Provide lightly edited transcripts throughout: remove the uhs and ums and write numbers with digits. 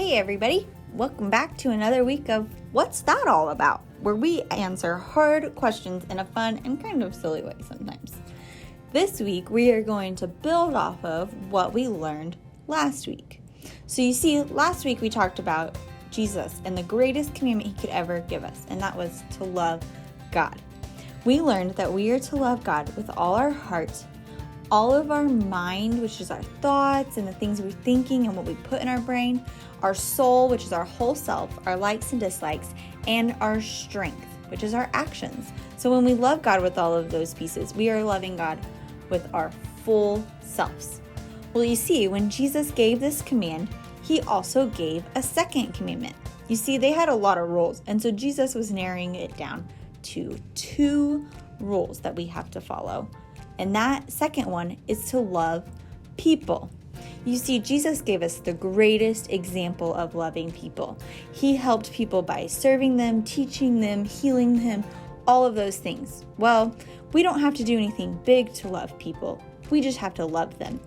Hey everybody, welcome back to another week of What's That All About? Where we answer hard questions in a fun and kind of silly way sometimes. This week we are going to build off of what we learned last week. So you see, last week we talked about Jesus and the greatest commandment he could ever give us, and that was to love God. We learned that we are to love God with all our heart, all of our mind, which is our thoughts and the things we're thinking and what we put in our brain, our soul, which is our whole self, our likes and dislikes, and our strength, which is our actions. So when we love God with all of those pieces, we are loving God with our full selves. Well, you see, when Jesus gave this command, he also gave a second commandment. You see, they had a lot of rules, and so Jesus was narrowing it down to 2 rules that we have to follow. And that second one is to love people. You see, Jesus gave us the greatest example of loving people. He helped people by serving them, teaching them, healing them, all of those things. Well, we don't have to do anything big to love people. We just have to love them.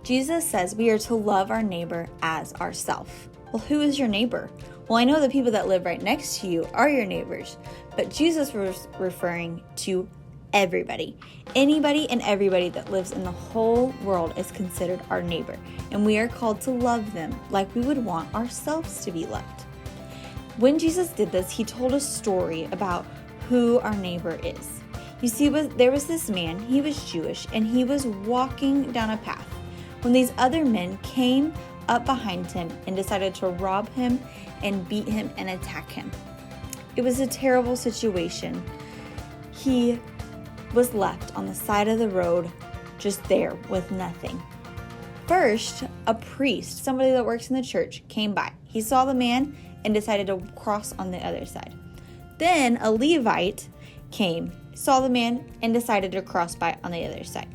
Jesus says we are to love our neighbor as ourselves. Well, who is your neighbor? Well, I know the people that live right next to you are your neighbors, but Jesus was referring to everybody. Anybody and everybody that lives in the whole world is considered our neighbor, and we are called to love them like we would want ourselves to be loved. When Jesus did this, he told a story about who our neighbor is. You see, there was this man, he was Jewish, and he was walking down a path when these other men came up behind him and decided to rob him and beat him and attack him. It was a terrible situation. He was left on the side of the road, just there with nothing. First, a priest, somebody that works in the church, came by. He saw the man and decided to cross on the other side. Then a Levite came, saw the man, and decided to cross by on the other side.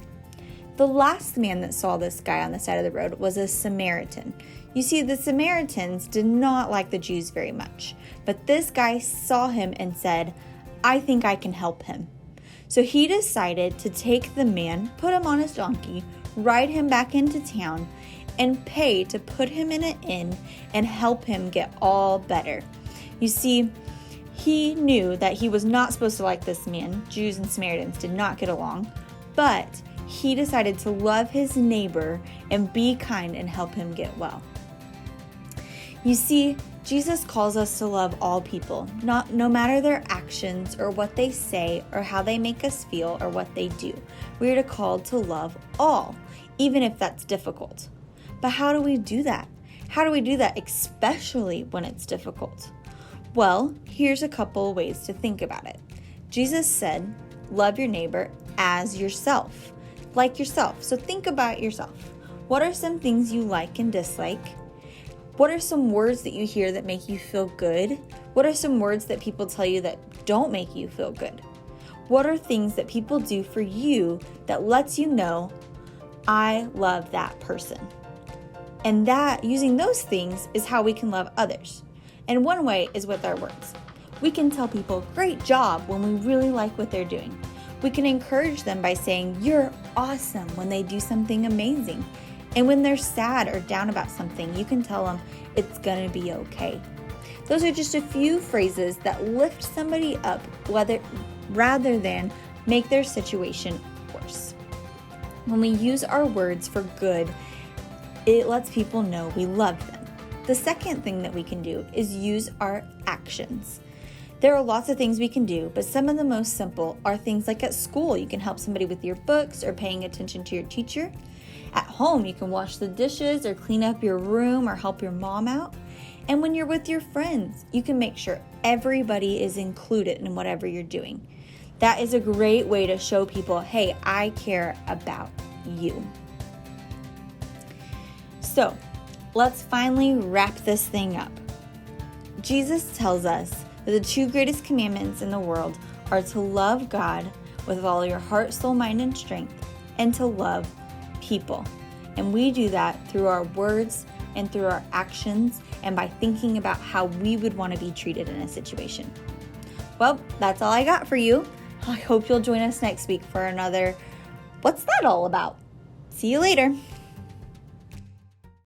The last man that saw this guy on the side of the road was a Samaritan. You see, the Samaritans did not like the Jews very much, but this guy saw him and said, "I think I can help him." So he decided to take the man, put him on his donkey, ride him back into town, and pay to put him in an inn and help him get all better. You see, he knew that he was not supposed to like this man. Jews and Samaritans did not get along, but he decided to love his neighbor and be kind and help him get well. You see, Jesus calls us to love all people, no matter their actions or what they say or how they make us feel or what they do. We are called to love all, even if that's difficult. But how do we do that? How do we do that, especially when it's difficult? Well, here's a couple ways to think about it. Jesus said, love your neighbor as yourself, like yourself. So think about yourself. What are some things you like and dislike? What are some words that you hear that make you feel good? What are some words that people tell you that don't make you feel good? What are things that people do for you that lets you know, I love that person? And that, using those things, is how we can love others. And one way is with our words. We can tell people, great job, when we really like what they're doing. We can encourage them by saying, you're awesome, when they do something amazing. And when they're sad or down about something, you can tell them it's gonna be okay. Those are just a few phrases that lift somebody up rather than make their situation worse. When we use our words for good, it lets people know we love them. The second thing that we can do is use our actions. There are lots of things we can do, but some of the most simple are things like at school, you can help somebody with your books or paying attention to your teacher. At home, you can wash the dishes or clean up your room or help your mom out. And when you're with your friends, you can make sure everybody is included in whatever you're doing. That is a great way to show people, hey, I care about you. So, let's finally wrap this thing up. Jesus tells us that the 2 greatest commandments in the world are to love God with all your heart, soul, mind, and strength, and to love people. And we do that through our words and through our actions and by thinking about how we would want to be treated in a situation. Well, that's all I got for you. I hope you'll join us next week for another What's That All About? See you later.